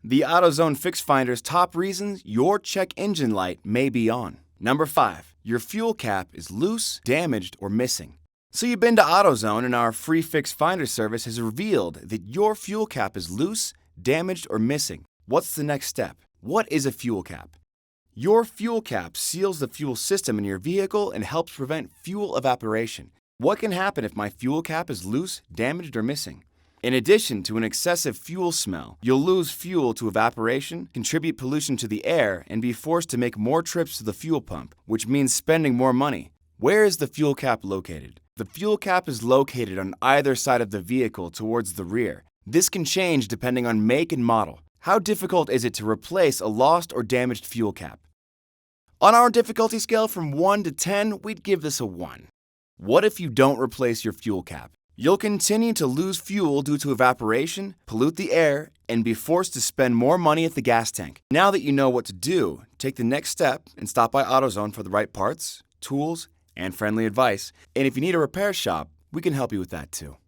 The AutoZone Fix Finder's top reasons your check engine light may be on. Number 5. Your fuel cap is loose, damaged, or missing. So you've been to AutoZone and our free Fix Finder service has revealed that your fuel cap is loose, damaged, or missing. What's the next step? What is a fuel cap? Your fuel cap seals the fuel system in your vehicle and helps prevent fuel evaporation. What can happen if my fuel cap is loose, damaged, or missing? In addition to an excessive fuel smell, you'll lose fuel to evaporation, contribute pollution to the air, and be forced to make more trips to the fuel pump, which means spending more money. Where is the fuel cap located? The fuel cap is located on either side of the vehicle towards the rear. This can change depending on make and model. How difficult is it to replace a lost or damaged fuel cap? On our difficulty scale from 1 to 10, we'd give this a 1. What if you don't replace your fuel cap? You'll continue to lose fuel due to evaporation, pollute the air, and be forced to spend more money at the gas tank. Now that you know what to do, take the next step and stop by AutoZone for the right parts, tools, and friendly advice. And if you need a repair shop, we can help you with that too.